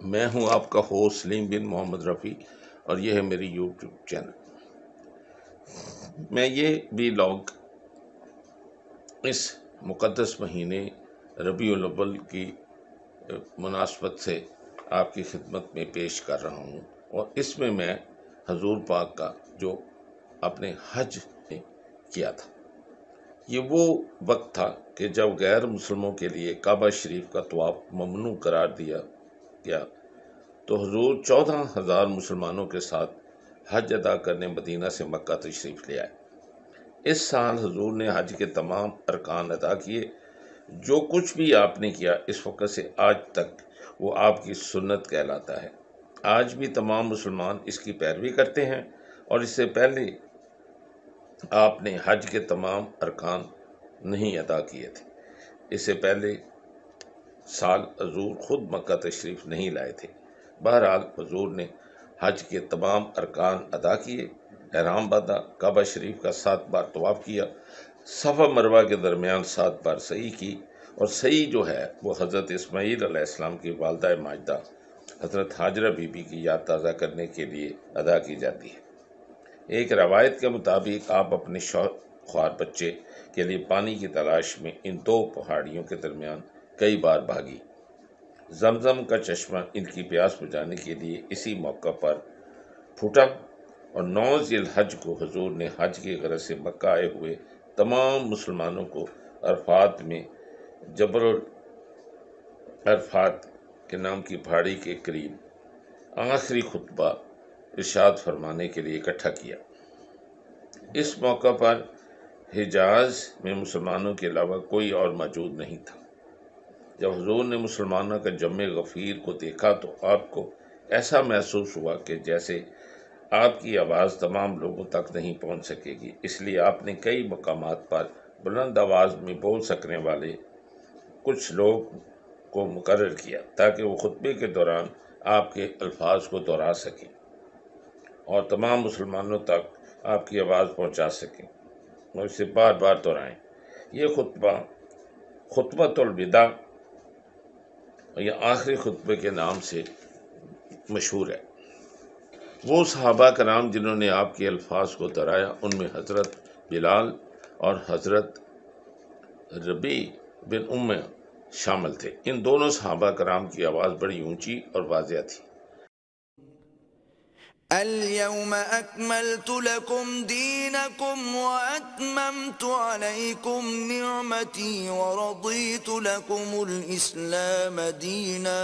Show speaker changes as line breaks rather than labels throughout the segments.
میں ہوں آپ کا ہوسٹ سلیم بن محمد رفیع، اور یہ ہے میری یوٹیوب چینل۔ میں یہ بھی لاگ اس مقدس مہینے ربیع الاول کی مناسبت سے آپ کی خدمت میں پیش کر رہا ہوں، اور اس میں میں حضور پاک کا جو اپنے حج نے کیا تھا، یہ وہ وقت تھا کہ جب غیر مسلموں کے لیے کعبہ شریف کا طواف ممنوع قرار دیا گیا، تو حضور 14,000 مسلمانوں کے ساتھ حج ادا کرنے مدینہ سے مکہ تشریف لے آئے۔ اس سال حضور نے حج کے تمام ارکان ادا کیے۔ جو کچھ بھی آپ نے کیا اس وقت سے آج تک وہ آپ کی سنت کہلاتا ہے۔ آج بھی تمام مسلمان اس کی پیروی کرتے ہیں، اور اس سے پہلے آپ نے حج کے تمام ارکان نہیں ادا کیے تھے۔ اس سے پہلے سال حضور خود مکہ تشریف نہیں لائے تھے۔ بہرحال حضور نے حج کے تمام ارکان ادا کیے، احرام باندھا، کعبہ شریف کا 7 بار طواف کیا، صفا مروہ کے درمیان 7 بار سعی کی، اور سعی جو ہے وہ حضرت اسماعیل علیہ السلام کی والدہ ماجدہ حضرت ہاجرہ بی بی کی یاد تازہ کرنے کے لیے ادا کی جاتی ہے۔ ایک روایت کے مطابق آپ اپنے خوار بچے کے لیے پانی کی تلاش میں ان 2 پہاڑیوں کے درمیان کئی بار بھاگی۔ زمزم کا چشمہ ان کی پیاس بجھانے کے لیے اسی موقع پر پھوٹا، اور 9 ذی الحج کو حضور نے حج کی غرض سے مکہ آئے ہوئے تمام مسلمانوں کو عرفات میں جبل عرفات کے نام کی پہاڑی کے قریب آخری خطبہ ارشاد فرمانے کے لیے اکٹھا کیا۔ اس موقع پر حجاز میں مسلمانوں کے علاوہ کوئی اور موجود نہیں تھا۔ جب حضور نے مسلمانوں کا جمع غفیر کو دیکھا تو آپ کو ایسا محسوس ہوا کہ جیسے آپ کی آواز تمام لوگوں تک نہیں پہنچ سکے گی، اس لیے آپ نے کئی مقامات پر بلند آواز میں بول سکنے والے کچھ لوگ کو مقرر کیا تاکہ وہ خطبے کے دوران آپ کے الفاظ کو دہرا سکیں اور تمام مسلمانوں تک آپ کی آواز پہنچا سکیں اور اسے بار بار دہرائیں۔ یہ خطبہ خطبۃ الوداع یا آخری خطبے کے نام سے مشہور ہے۔ وہ صحابہ کرام جنہوں نے آپ کے الفاظ کو دہرایا، ان میں حضرت بلال اور حضرت ربیع بن امیہ شامل تھے۔ ان دونوں صحابہ کرام کی آواز بڑی اونچی اور واضح تھی۔
اليوم أكملت لكم دينكم وأتممت عليكم نعمتي ورضيت لكم الإسلام دينا۔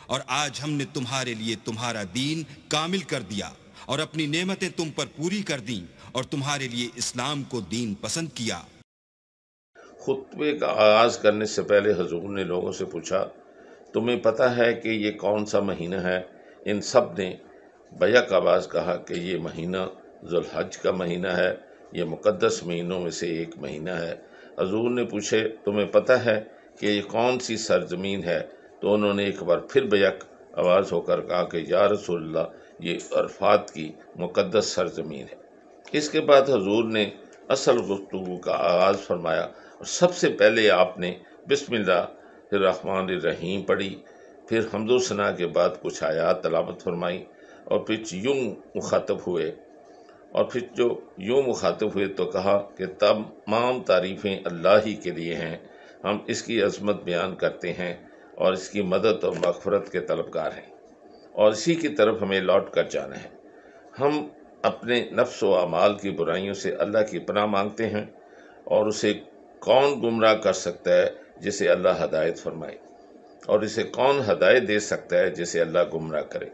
اور آج ہم نے تمہارے لیے تمہارا دین کامل کر دیا اور اپنی نعمتیں تم پر پوری کر دیں اور تمہارے لیے اسلام کو دین پسند کیا۔
خطبے کا آغاز کرنے سے پہلے حضور نے لوگوں سے پوچھا، تمہیں پتہ ہے کہ یہ کون سا مہینہ ہے؟ ان سب نے بیک آواز کہا کہ یہ مہینہ ذو الحج کا مہینہ ہے، یہ مقدس مہینوں میں سے ایک مہینہ ہے۔ حضور نے پوچھے، تمہیں پتہ ہے کہ یہ کون سی سرزمین ہے؟ تو انہوں نے ایک بار پھر بیک آواز ہو کر کہا کہ یا رسول اللہ، یہ عرفات کی مقدس سرزمین ہے۔ اس کے بعد حضور نے اصل گفتگو کا آغاز فرمایا، اور سب سے پہلے آپ نے بسم اللہ الرحمن الرحیم پڑھی، پھر حمد و ثنا کے بعد کچھ آیات تلاوت فرمائی، اور پھر یوں مخاطب ہوئے تو کہا کہ تمام تعریفیں اللہ ہی کے لیے ہیں، ہم اس کی عظمت بیان کرتے ہیں اور اس کی مدد اور مغفرت کے طلبگار ہیں، اور اسی کی طرف ہمیں لوٹ کر جانا ہے۔ ہم اپنے نفس و اعمال کی برائیوں سے اللہ کی پناہ مانگتے ہیں، اور اسے کون گمراہ کر سکتا ہے جسے اللہ ہدایت فرمائے، اور اسے کون ہدایت دے سکتا ہے جسے اللہ گمراہ کرے۔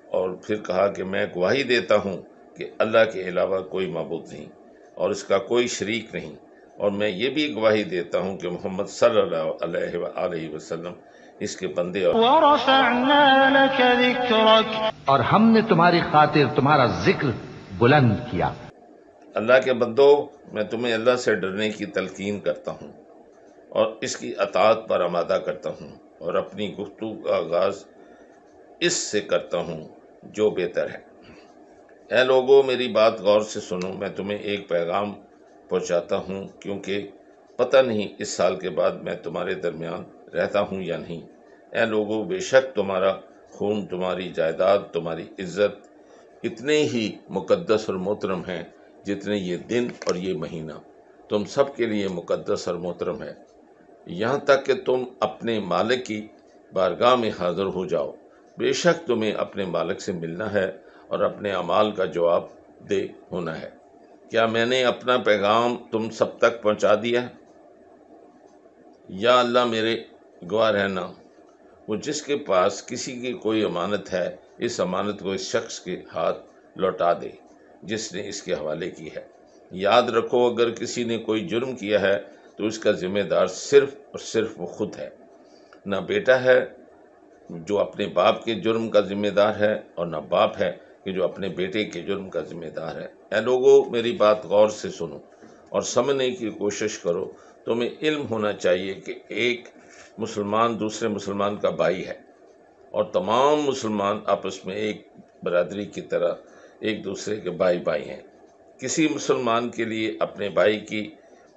اور پھر کہا کہ میں گواہی دیتا ہوں کہ اللہ کے علاوہ کوئی معبود نہیں اور اس کا کوئی شریک نہیں، اور میں یہ بھی گواہی دیتا ہوں کہ محمد صلی اللہ علیہ وآلہ وسلم اس کے بندے اور
وَرَفَعْنَا لَكَ ذِكْرَكَ، اور ہم نے تمہاری خاطر تمہارا ذکر بلند کیا۔
اللہ کے بندو، میں تمہیں اللہ سے ڈرنے کی تلقین کرتا ہوں اور اس کی اطاعت پر آمادہ کرتا ہوں، اور اپنی گفتگو کا آغاز اس سے کرتا ہوں جو بہتر ہے۔ اے لوگو، میری بات غور سے سنو، میں تمہیں ایک پیغام پہنچاتا ہوں، کیونکہ پتہ نہیں اس سال کے بعد میں تمہارے درمیان رہتا ہوں یا نہیں۔ اے لوگو، بے شک تمہارا خون، تمہاری جائیداد، تمہاری عزت اتنے ہی مقدس اور محترم ہیں جتنے یہ دن اور یہ مہینہ تم سب کے لیے مقدس اور محترم ہے، یہاں تک کہ تم اپنے مالک کی بارگاہ میں حاضر ہو جاؤ۔ بے شک تمہیں اپنے مالک سے ملنا ہے اور اپنے اعمال کا جواب دہ ہونا ہے۔ کیا میں نے اپنا پیغام تم سب تک پہنچا دیا ہے؟ یا اللہ میرے گواہ رہنا، وہ جس کے پاس کسی کی کوئی امانت ہے، اس امانت کو اس شخص کے ہاتھ لوٹا دے جس نے اس کے حوالے کی ہے۔ یاد رکھو، اگر کسی نے کوئی جرم کیا ہے تو اس کا ذمہ دار صرف اور صرف وہ خود ہے، نہ بیٹا ہے جو اپنے باپ کے جرم کا ذمہ دار ہے، اور نہ باپ ہے کہ جو اپنے بیٹے کے جرم کا ذمہ دار ہے۔ اے لوگو، میری بات غور سے سنو اور سمجھنے کی کوشش کرو۔ تمہیں علم ہونا چاہیے کہ ایک مسلمان دوسرے مسلمان کا بھائی ہے، اور تمام مسلمان آپس میں ایک برادری کی طرح ایک دوسرے کے بھائی ہیں۔ کسی مسلمان کے لیے اپنے بھائی کی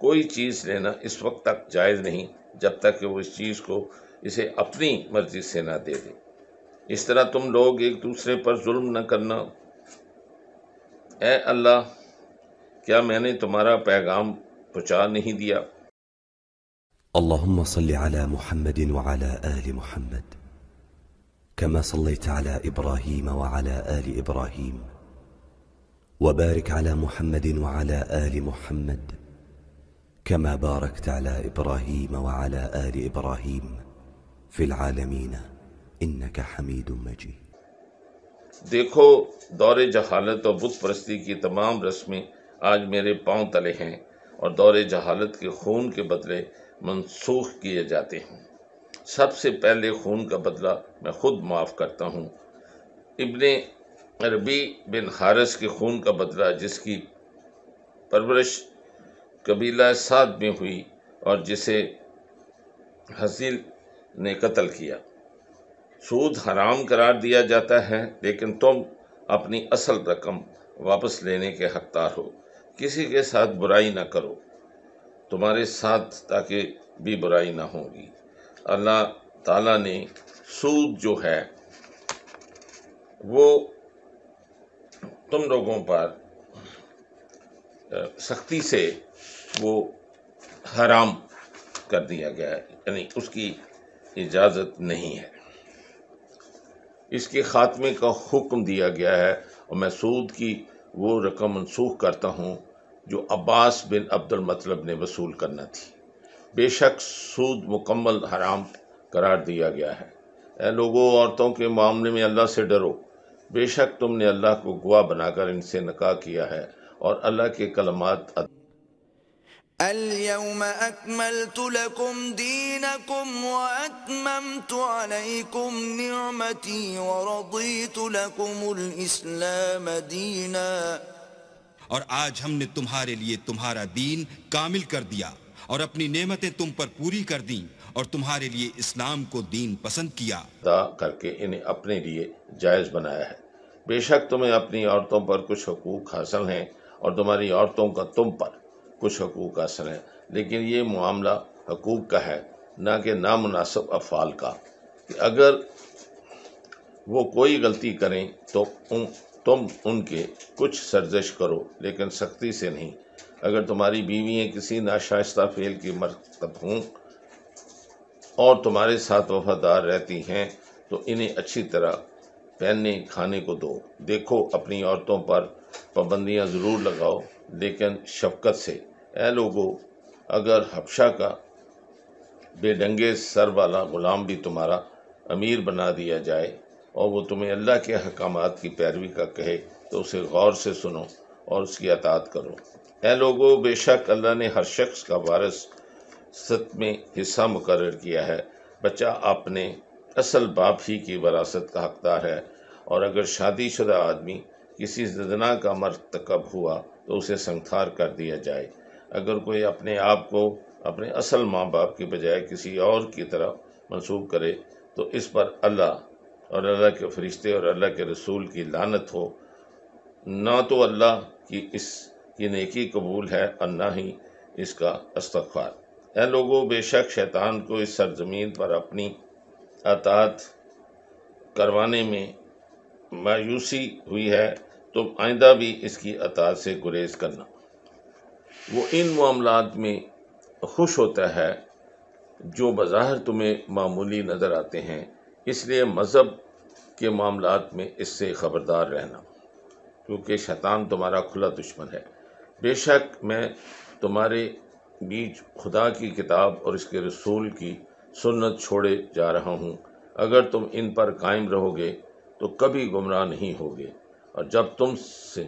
کوئی چیز لینا اس وقت تک جائز نہیں جب تک کہ وہ اس چیز کو اسے اپنی مرضی سے نہ دے دے۔ اس طرح تم لوگ ایک دوسرے پر ظلم نہ کرنا۔ اے اللہ، کیا میں نے تمہارا پیغام پہنچا نہیں دیا؟
اللهم صل على محمد وعلى آل محمد كما صليت على إبراهيم وعلى آل إبراهيم وبارك على محمد وعلى آل محمد كما باركت على إبراهيم وعلى آل إبراهيم في العالمين إنك حميد مجيد۔
دیکھو، دور جہالت اور بت پرستی کی تمام رسمیں آج میرے پاؤں تلے ہیں، اور دور جہالت کے خون کے بدلے منسوخ کیے جاتے ہیں۔ سب سے پہلے خون کا بدلہ میں خود معاف کرتا ہوں۔ ابن عربی بن حارث کے خون کا بدلہ، جس کی پرورش قبیلہ سعد میں ہوئی اور جسے حزیل نے قتل کیا۔ سود حرام قرار دیا جاتا ہے، لیکن تم اپنی اصل رقم واپس لینے کے حقدار ہو۔ کسی کے ساتھ برائی نہ کرو، تمہارے ساتھ تاکہ بھی برائی نہ ہوگی۔ اللہ تعالیٰ نے سود جو ہے وہ تم لوگوں پر سختی سے وہ حرام کر دیا گیا ہے، یعنی اس کی اجازت نہیں ہے۔ اس کے خاتمے کا حکم دیا گیا ہے، اور میں سود کی وہ رقم منسوخ کرتا ہوں جو عباس بن عبد المطلب نے وصول کرنا تھی۔ بے شک سود مکمل حرام قرار دیا گیا ہے۔ اے لوگو، عورتوں کے معاملے میں اللہ سے ڈرو۔ بے شک تم نے اللہ کو گواہ بنا کر ان سے نکاح کیا ہے، اور اللہ کے کلمات
اليوم أكملت لكم دينكم وأتممت عليكم نعمتي ورضيت لكم الإسلام دينا۔
اور آج ہم نے تمہارے لیے تمہارا دین کامل کر دیا اور اپنی نعمتیں تم پر پوری کر دیں، اور تمہارے لیے اسلام کو دین پسند کیا
ادا کر کے انہیں اپنے لیے جائز بنایا ہے۔ بے شک تمہیں اپنی عورتوں پر کچھ حقوق حاصل ہیں، اور تمہاری عورتوں کا تم پر کچھ حقوق حاصل ہیں، لیکن یہ معاملہ حقوق کا ہے، نہ کہ نامناسب افعال کا، کہ اگر وہ کوئی غلطی کریں تو تم ان کے کچھ سرزش کرو، لیکن سختی سے نہیں۔ اگر تمہاری بیویاں کسی ناشائستہ فعل کی مرتکب ہوں اور تمہارے ساتھ وفادار رہتی ہیں تو انہیں اچھی طرح پہننے کھانے کو دو۔ دیکھو، اپنی عورتوں پر پابندیاں ضرور لگاؤ، لیکن شفقت سے۔ اے لوگو، اگر حبشہ کا بے ڈنگے سر والا غلام بھی تمہارا امیر بنا دیا جائے اور وہ تمہیں اللہ کے احکامات کی پیروی کا کہے تو اسے غور سے سنو اور اس کی اطاعت کرو۔ اے لوگو، بے شک اللہ نے ہر شخص کا وراثت میں حصہ مقرر کیا ہے۔ بچہ اپنے اصل باپ ہی کی وراثت کا حقدار ہے، اور اگر شادی شدہ آدمی کسی زنا کا مرتکب ہوا تو اسے سنگسار کر دیا جائے۔ اگر کوئی اپنے آپ کو اپنے اصل ماں باپ کی بجائے کسی اور کی طرح منسوب کرے تو اس پر اللہ اور اللہ کے فرشتے اور اللہ کے رسول کی لعنت ہو۔ نہ تو اللہ کی اس کی نیکی قبول ہے اور نہ ہی اس کا استغفار۔ اے لوگو، بے شک شیطان کو اس سرزمین پر اپنی اطاعت کروانے میں مایوسی ہوئی ہے، تم آئندہ بھی اس کی اطاعت سے گریز کرنا۔ وہ ان معاملات میں خوش ہوتا ہے جو بظاہر تمہیں معمولی نظر آتے ہیں، اس لیے مذہب کے معاملات میں اس سے خبردار رہنا، کیونکہ شیطان تمہارا کھلا دشمن ہے۔ بے شک میں تمہارے بیچ خدا کی کتاب اور اس کے رسول کی سنت چھوڑے جا رہا ہوں، اگر تم ان پر قائم رہو گے تو کبھی گمراہ نہیں ہوگے۔ اور جب تم سے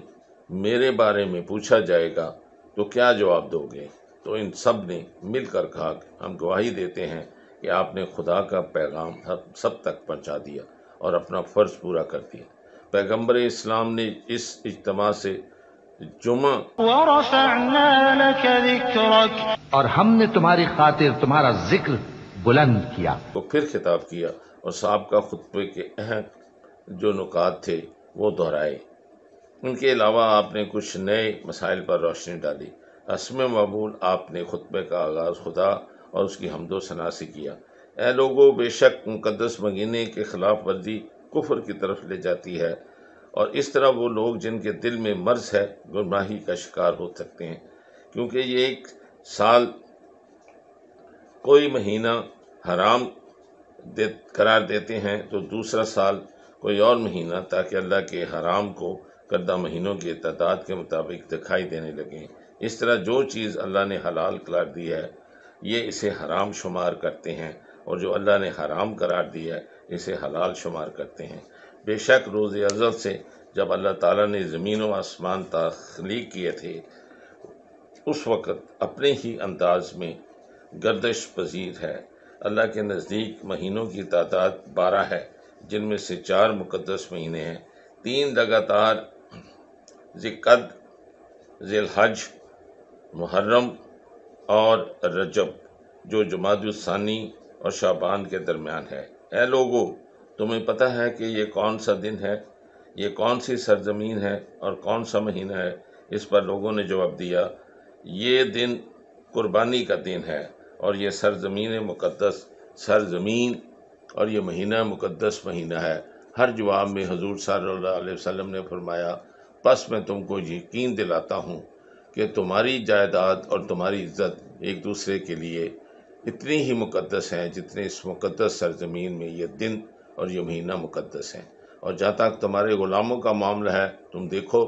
میرے بارے میں پوچھا جائے گا تو کیا جواب دو گے؟ تو ان سب نے مل کر کہا کہ ہم گواہی دیتے ہیں کہ آپ نے خدا کا پیغام سب تک پہنچا دیا اور اپنا فرض پورا کر دیا۔ پیغمبر اسلام نے اس اجتماع سے جمعہ
وَرَفَعْنَا لَكَ ذِكْرَكَ، اور ہم نے تمہاری خاطر تمہارا ذکر بلند کیا۔
کو پھر خطاب کیا اور سابقہ خطبے کے اہم جو نکات تھے وہ دہرائے۔ ان کے علاوہ آپ نے کچھ نئے مسائل پر روشنی ڈالی۔ حسب معمول آپ نے خطبے کا آغاز خدا اور اس کی حمد و ثنا سے کیا۔ اے لوگو، بے شک مقدس مہینے کے خلاف ورزی کفر کی طرف لے جاتی ہے، اور اس طرح وہ لوگ جن کے دل میں مرض ہے گمراہی کا شکار ہو سکتے ہیں، کیونکہ یہ ایک سال کوئی مہینہ حرام قرار دیتے ہیں تو دوسرا سال کوئی اور مہینہ، تاکہ اللہ کے حرام کو کردہ مہینوں کی تعداد کے مطابق دکھائی دینے لگیں۔ اس طرح جو چیز اللہ نے حلال قرار دی ہے یہ اسے حرام شمار کرتے ہیں، اور جو اللہ نے حرام قرار دی ہے اسے حلال شمار کرتے ہیں۔ بے شک روز ازل سے جب اللہ تعالیٰ نے زمین و آسمان تخلیق کیے تھے، اس وقت اپنے ہی انداز میں گردش پذیر ہے۔ اللہ کے نزدیک مہینوں کی تعداد 12 ہے، جن میں سے 4 مقدس مہینے ہیں، 3 لگاتار ذی-القعدہ، ذی الحج، محرم اور رجب، جو جمادی الثانی اور شعبان کے درمیان ہے۔ اے لوگو، تمہیں پتہ ہے کہ یہ کون سا دن ہے، یہ کون سی سرزمین ہے اور کون سا مہینہ ہے؟ اس پر لوگوں نے جواب دیا، یہ دن قربانی کا دن ہے، اور یہ سرزمین مقدس سرزمین، اور یہ مہینہ مقدس مہینہ ہے۔ ہر جواب میں حضور صلی اللہ علیہ وسلم نے فرمایا، پس میں تم کو یقین دلاتا ہوں کہ تمہاری جائیداد اور تمہاری عزت ایک دوسرے کے لیے اتنی ہی مقدس ہیں جتنے اس مقدس سرزمین میں یہ دن اور یہ مہینہ مقدس ہیں۔ اور جہاں تک تمہارے غلاموں کا معاملہ ہے، تم دیکھو،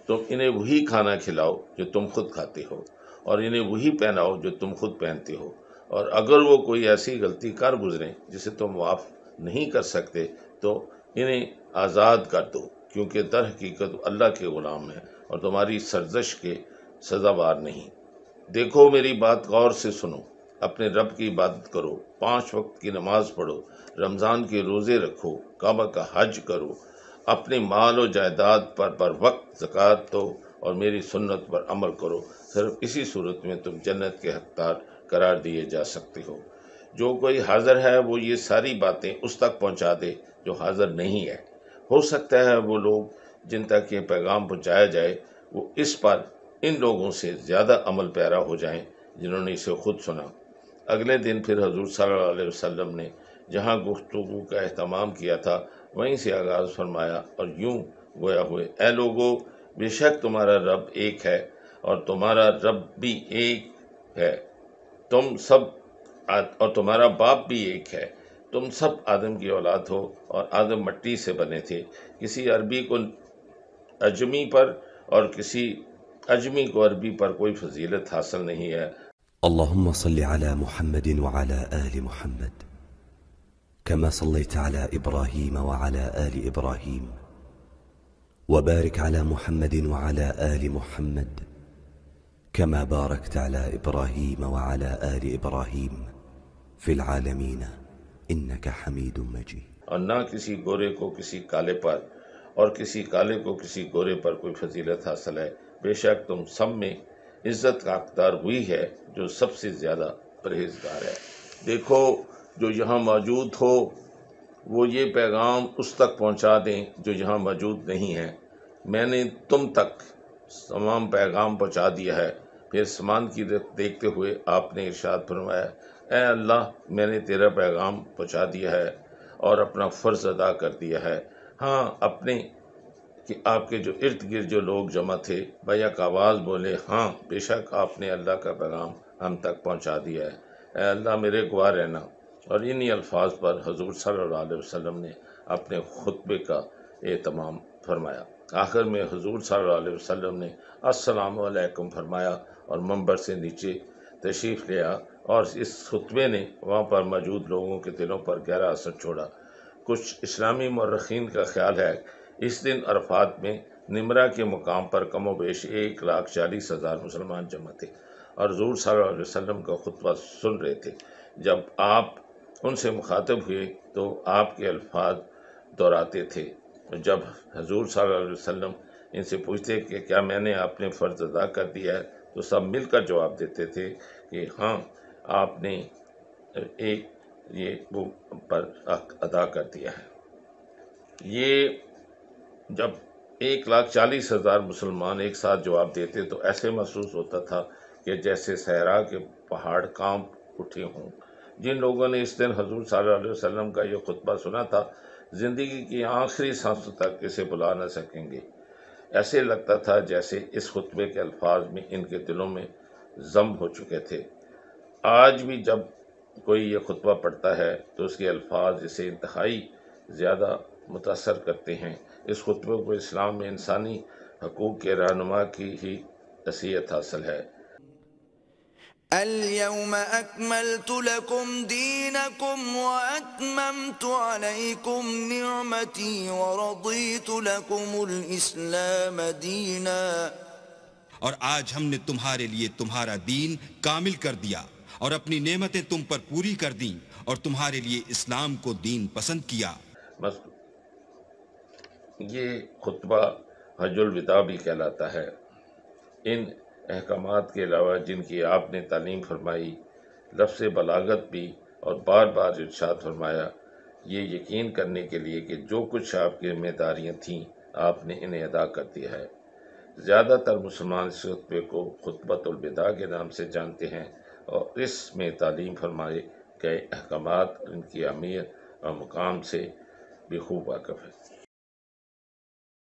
تم انہیں وہی کھانا کھلاؤ جو تم خود کھاتے ہو، اور انہیں وہی پہناؤ جو تم خود پہنتے ہو، اور اگر وہ کوئی ایسی غلطی کر گزریں جسے تم معاف نہیں کر سکتے تو انہیں آزاد کر دو، کیونکہ در حقیقت اللہ کے غلام ہیں اور تمہاری سرزش کے سزاوار نہیں۔ دیکھو، میری بات غور سے سنو، اپنے رب کی عبادت کرو، 5 وقت کی نماز پڑھو، رمضان کے روزے رکھو، کعبہ کا حج کرو، اپنے مال و جائیداد پر وقت زکوٰۃ دو، اور میری سنت پر عمل کرو۔ صرف اسی صورت میں تم جنت کے حقدار قرار دیے جا سکتے ہو۔ جو کوئی حاضر ہے وہ یہ ساری باتیں اس تک پہنچا دے جو حاضر نہیں ہے۔ ہو سکتا ہے وہ لوگ جن تک یہ پیغام پہنچایا جائے وہ اس پر ان لوگوں سے زیادہ عمل پیرا ہو جائیں جنہوں نے اسے خود سنا۔ اگلے دن پھر حضور صلی اللہ علیہ وسلم نے جہاں گفتگو کا اہتمام کیا تھا وہیں سے آغاز فرمایا اور یوں گویا ہوئے، اے لوگو، بے شک تمہارا رب ایک ہے اور تمہارا رب بھی ایک ہے، تم سب اور تمہارا باپ بھی ایک ہے، تم سب آدم کی اولاد ہو اور آدم مٹی سے بنے تھے۔ کسی عربی کو اجمی پر اور کسی اجمی کو عربی پر کوئی فضیلت حاصل نہیں ہے۔
اللهم صل على محمد وعلى آل محمد كما صليت على إبراهيم وعلى آل إبراهيم وبارك على محمد وعلى آل محمد كما باركت على إبراهيم وعلى آل إبراهيم في العالمين إنك حميد مجيد۔
اور نہ کسی گورے کو کسی کالے پر اور کسی کالے کو کسی گورے پر کوئی فضیلت حاصل ہے، بے شک تم سب میں عزت کا حقدار ہوئی ہے جو سب سے زیادہ پرہیزگار ہے۔ دیکھو، جو یہاں موجود ہو وہ یہ پیغام اس تک پہنچا دیں جو یہاں موجود نہیں ہے۔ میں نے تم تک تمام پیغام پہنچا دیا ہے۔ پھر سامان کی دیکھتے ہوئے آپ نے ارشاد فرمایا، اے اللہ، میں نے تیرا پیغام پہنچا دیا ہے، اور اپنا فرض ادا کر دیا ہے۔ ہاں، اپنے کہ آپ کے جو ارد گرد جو لوگ جمع تھے بیک آواز بولے، ہاں بے شک آپ نے اللہ کا پیغام ہم تک پہنچا دیا ہے، اے اللہ میرے گواہ رہنا۔ اور انہی الفاظ پر حضور صلی اللہ علیہ وسلم نے اپنے خطبے کا اہتمام فرمایا۔ آخر میں حضور صلی اللہ علیہ وسلم نے السلام علیکم فرمایا اور منبر سے نیچے تشریف لیا، اور اس خطبے نے وہاں پر موجود لوگوں کے دلوں پر گہرا اثر چھوڑا۔ کچھ اسلامی مورخین کا خیال ہے اس دن عرفات میں نمرہ کے مقام پر کم و بیش 1,40,000 مسلمان جمع تھے اور حضور صلی اللہ علیہ وسلم کا خطبہ سن رہے تھے۔ جب آپ ان سے مخاطب ہوئے تو آپ کے الفاظ دہراتے تھے۔ جب حضور صلی اللہ علیہ وسلم ان سے پوچھتے کہ کیا میں نے اپنے فرض ادا کر دیا ہے، تو سب مل کر جواب دیتے تھے کہ ہاں آپ نے وہ پر ادا کر دیا ہے۔ یہ جب 1,40,000 مسلمان ایک ساتھ جواب دیتے تو ایسے محسوس ہوتا تھا کہ جیسے صحرا کے پہاڑ کانپ اٹھے ہوں۔ جن لوگوں نے اس دن حضور صلی اللہ علیہ وسلم کا یہ خطبہ سنا تھا زندگی کی آخری سانس تک اسے بھلا نہ سکیں گے۔ ایسے لگتا تھا جیسے اس خطبے کے الفاظ میں ان کے دلوں میں ضم ہو چکے تھے۔ آج بھی جب کوئی یہ خطبہ پڑھتا ہے تو اس کے الفاظ اسے انتہائی زیادہ متاثر کرتے ہیں۔ اس خطبے کو اسلام میں انسانی حقوق کے رہنما کی ہی حیثیت حاصل ہے۔
اليوم أكملت لكم دينكم وأتممت عليكم نعمتي ورضيت لكم الإسلام دينا۔
اور آج ہم نے تمہارے لیے تمہارا دین کامل کر دیا اور اپنی نعمتیں تم پر پوری کر دیں اور تمہارے لیے اسلام کو دین پسند کیا۔
بس یہ خطبہ حج الوداع بھی کہلاتا ہے۔ ان احکامات کے علاوہ جن کی آپ نے تعلیم فرمائی، لفظ بلاغت بھی اور بار بار ارشاد فرمایا، یہ یقین کرنے کے لیے کہ جو کچھ آپ کی ذمہ داریاں تھیں آپ نے انہیں ادا کر دیا ہے۔ زیادہ تر مسلمان اس خطبے کو خطبۃ الوداع کے نام سے جانتے ہیں اور اس میں تعلیم فرمائے گئے احکامات اور ان کی اہمیت اور مقام سے بھی خوب واقف ہے۔